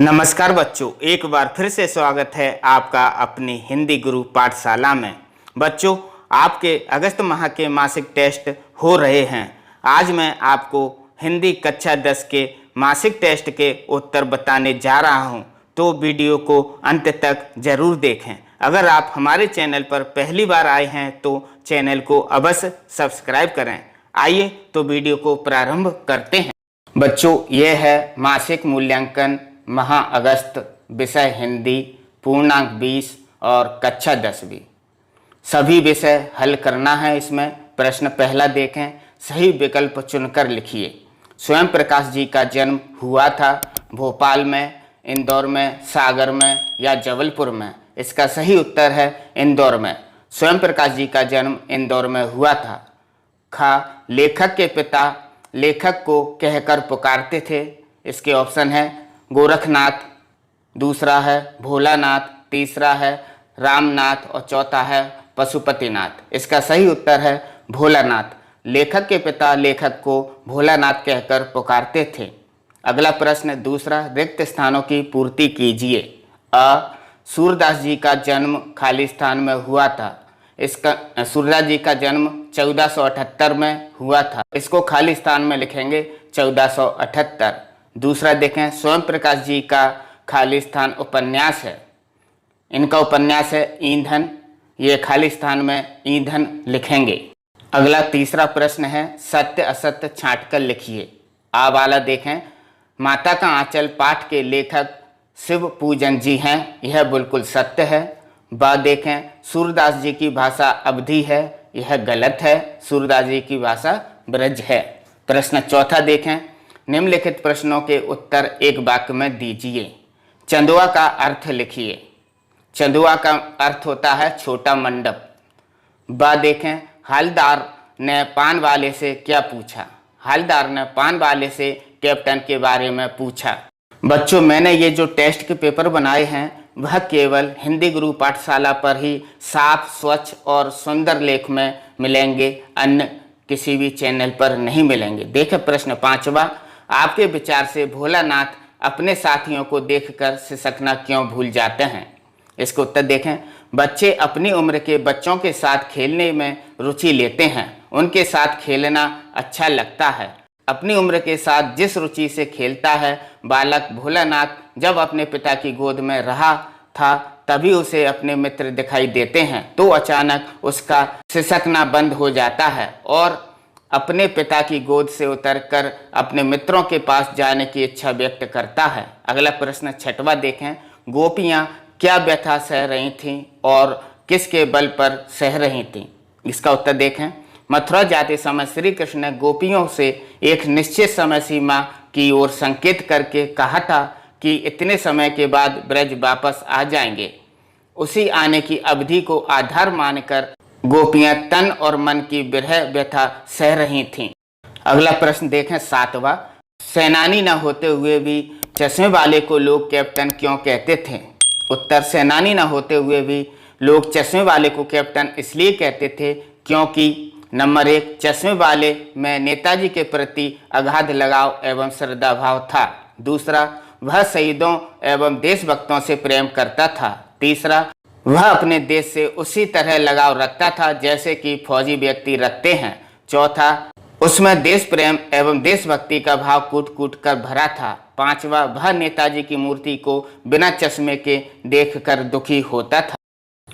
नमस्कार बच्चों, एक बार फिर से स्वागत है आपका अपनी हिंदी गुरु पाठशाला में। बच्चों, आपके अगस्त माह के मासिक टेस्ट हो रहे हैं। आज मैं आपको हिंदी कक्षा 10 के मासिक टेस्ट के उत्तर बताने जा रहा हूं, तो वीडियो को अंत तक जरूर देखें। अगर आप हमारे चैनल पर पहली बार आए हैं तो चैनल को अवश्य सब्सक्राइब करें। आइए तो वीडियो को प्रारंभ करते हैं। बच्चों, यह है मासिक मूल्यांकन माह अगस्त, विषय हिंदी, पूर्णांक 20 और कक्षा 10वीं। सभी विषय हल करना है। इसमें प्रश्न पहला देखें, सही विकल्प चुनकर लिखिए। स्वयं प्रकाश जी का जन्म हुआ था भोपाल में, इंदौर में, सागर में या जबलपुर में। इसका सही उत्तर है इंदौर में। स्वयं प्रकाश जी का जन्म इंदौर में हुआ था। खा, लेखक के पिता लेखक को कहकर पुकारते थे। इसके ऑप्शन है गोरखनाथ, दूसरा है भोलानाथ, तीसरा है रामनाथ और चौथा है पशुपतिनाथ। इसका सही उत्तर है भोलानाथ। लेखक के पिता लेखक को भोलानाथ कहकर पुकारते थे। अगला प्रश्न दूसरा, रिक्त स्थानों की पूर्ति कीजिए। अ, सूरदास जी का जन्म खाली स्थान में हुआ था। इसका सूरदास जी का जन्म 1478 में हुआ था। इसको खाली स्थान में लिखेंगे 1478। दूसरा देखें, स्वयं प्रकाश जी का खाली स्थान उपन्यास है। इनका उपन्यास है ईंधन। ये खाली स्थान में ईंधन लिखेंगे। अगला तीसरा प्रश्न है, सत्य असत्य छांटकर लिखिए। आ वाला देखें, माता का आंचल पाठ के लेखक शिव पूजन जी हैं। यह बिल्कुल सत्य है। बा देखें, सूरदास जी की भाषा अवधी है। यह गलत है। सूरदास जी की भाषा ब्रज है। प्रश्न चौथा देखें, निम्नलिखित प्रश्नों के उत्तर एक वाक्य में दीजिए। चंदुआ का अर्थ लिखिए। चंदुआ का अर्थ होता है छोटा मंडप। बा देखें, हलदार ने पान वाले से क्या पूछा। हलदार ने पान वाले से कैप्टन के बारे में पूछा। बच्चों, मैंने ये जो टेस्ट के पेपर बनाए हैं वह केवल हिंदी गुरु पाठशाला पर ही साफ, स्वच्छ और सुंदर लेख में मिलेंगे, अन्य किसी भी चैनल पर नहीं मिलेंगे। देखें प्रश्न पांचवा, आपके विचार से भोलानाथ अपने साथियों को देखकर सिसकना क्यों भूल जाते हैं। इसको उत्तर देखें, बच्चे अपनी उम्र के बच्चों के साथ खेलने में रुचि लेते हैं। उनके साथ खेलना अच्छा लगता है। अपनी उम्र के साथ जिस रुचि से खेलता है बालक भोलानाथ जब अपने पिता की गोद में रहा था तभी उसे अपने मित्र दिखाई देते हैं तो अचानक उसका सिसकना बंद हो जाता है और अपने पिता की गोद से उतरकर अपने मित्रों के पास जाने की इच्छा व्यक्त करता है। अगला प्रश्न छठवां देखें, गोपियां क्या व्यथा सह रही थीं और किसके बल पर सह रही थीं। इसका उत्तर देखें, मथुरा जाते समय श्री कृष्ण ने गोपियों से एक निश्चित समय सीमा की ओर संकेत करके कहा था कि इतने समय के बाद ब्रज वापस आ जाएंगे। उसी आने की अवधि को आधार मानकर गोपियां तन और मन की विरह व्यथा सह रही थीं। अगला प्रश्न देखें सातवां, सेनानी न होते हुए भी चश्मे वाले को लोग कैप्टन क्यों कहते थे। उत्तर, सेनानी न होते हुए भी लोग चश्मे वाले को कैप्टन इसलिए कहते थे क्योंकि नंबर 1, चश्मे वाले में नेताजी के प्रति अगाध लगाव एवं श्रद्धा भाव था। दूसरा, वह शहीदों एवं देशभक्तों से प्रेम करता था। तीसरा, वह अपने देश से उसी तरह लगाव रखता था जैसे कि फौजी व्यक्ति रखते हैं। चौथा, उसमें देश प्रेम एवं देशभक्ति का भाव कूट कूट कर भरा था। पांचवा, वह नेताजी की मूर्ति को बिना चश्मे के देखकर दुखी होता था।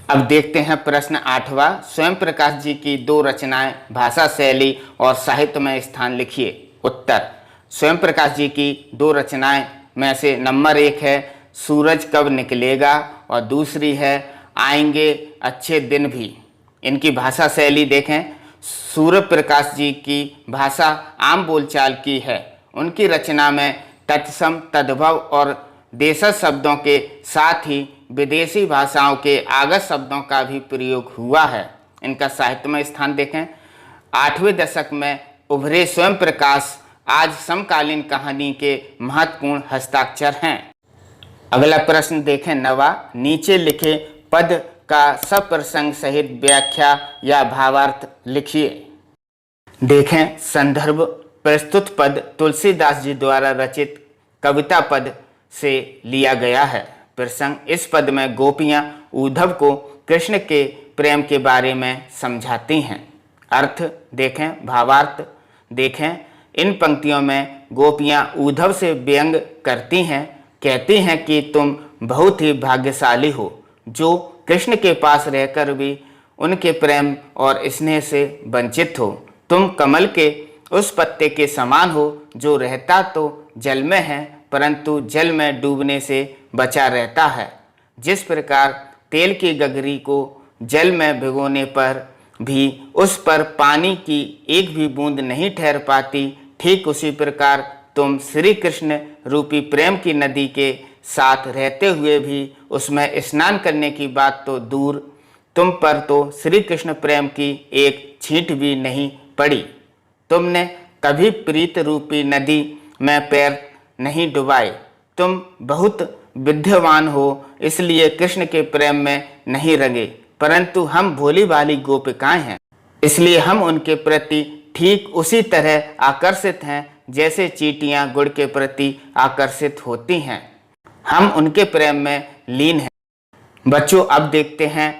अब देखते हैं प्रश्न आठवां, स्वयं प्रकाश जी की 2 रचनाएं भाषा, शैली और साहित्य में स्थान लिखिए। उत्तर, स्वयं प्रकाश जी की 2 रचनाएं में से नंबर 1 है सूरज कब निकलेगा और दूसरी है आएंगे अच्छे दिन भी। इनकी भाषा शैली देखें, सूर्य प्रकाश जी की भाषा आम बोलचाल की है। उनकी रचना में तत्सम, तद्भव और देशज शब्दों के साथ ही विदेशी भाषाओं के आगत शब्दों का भी प्रयोग हुआ है। इनका साहित्य में स्थान देखें, 8वें दशक में उभरे स्वयं प्रकाश आज समकालीन कहानी के महत्वपूर्ण हस्ताक्षर हैं। अगला प्रश्न देखें 9वां, नीचे लिखे पद का सप्रसंग सहित व्याख्या या भावार्थ लिखिए। देखें संदर्भ, प्रस्तुत पद तुलसीदास जी द्वारा रचित कविता पद से लिया गया है। प्रसंग इस पद में गोपियां उद्धव को कृष्ण के प्रेम के बारे में समझाती हैं। अर्थ देखें, भावार्थ देखें। इन पंक्तियों में गोपियां उद्धव से व्यंग करती हैं, कहती हैं कि तुम बहुत ही भाग्यशाली हो जो कृष्ण के पास रहकर भी उनके प्रेम और स्नेह से वंचित हो। तुम कमल के उस पत्ते के समान हो जो रहता तो जल में है परंतु जल में डूबने से बचा रहता है। जिस प्रकार तेल की गगरी को जल में भिगोने पर भी उस पर पानी की एक भी बूंद नहीं ठहर पाती, ठीक उसी प्रकार तुम श्री कृष्ण रूपी प्रेम की नदी के साथ रहते हुए भी उसमें स्नान करने की बात तो दूर, तुम पर तो श्री कृष्ण प्रेम की एक छींट भी नहीं पड़ी। तुमने कभी प्रीत रूपी नदी में पैर नहीं डुबाए। तुम बहुत विद्यावान हो इसलिए कृष्ण के प्रेम में नहीं रंगे, परंतु हम भोली भाली गोपिकाएं हैं इसलिए हम उनके प्रति ठीक उसी तरह आकर्षित हैं जैसे चींटियां गुड़ के प्रति आकर्षित होती हैं। हम उनके प्रेम में लीन हैं। बच्चों, अब देखते हैं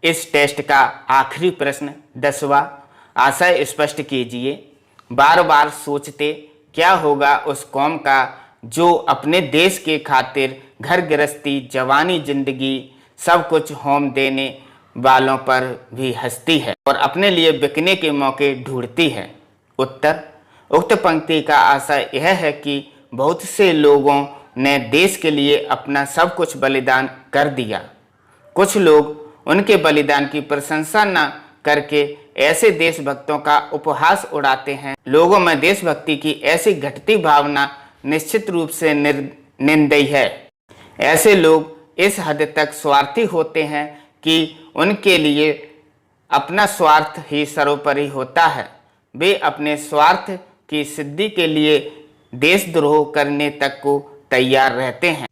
इस टेस्ट का आखिरी प्रश्न 10वां। आशय स्पष्ट कीजिए। बार बार सोचते क्या होगा उस कौम का जो अपने देश के खातिर घर गृहस्थी, जवानी, जिंदगी सब कुछ होम देने वालों पर भी हंसती है और अपने लिए बिकने के मौके ढूंढती है। उत्तर, उक्त पंक्ति का आशय यह है कि बहुत से लोगों ने देश के लिए अपना सब कुछ बलिदान कर दिया। कुछ लोग उनके बलिदान की प्रशंसा न करके ऐसे देशभक्तों का उपहास उड़ाते हैं। लोगों में देशभक्ति की ऐसी घटती भावना निश्चित रूप से निंदनीय है। ऐसे लोग इस हद तक स्वार्थी होते हैं कि उनके लिए अपना स्वार्थ ही सर्वोपरि होता है। वे अपने स्वार्थ की सिद्धि के लिए देशद्रोह करने तक को तैयार रहते हैं।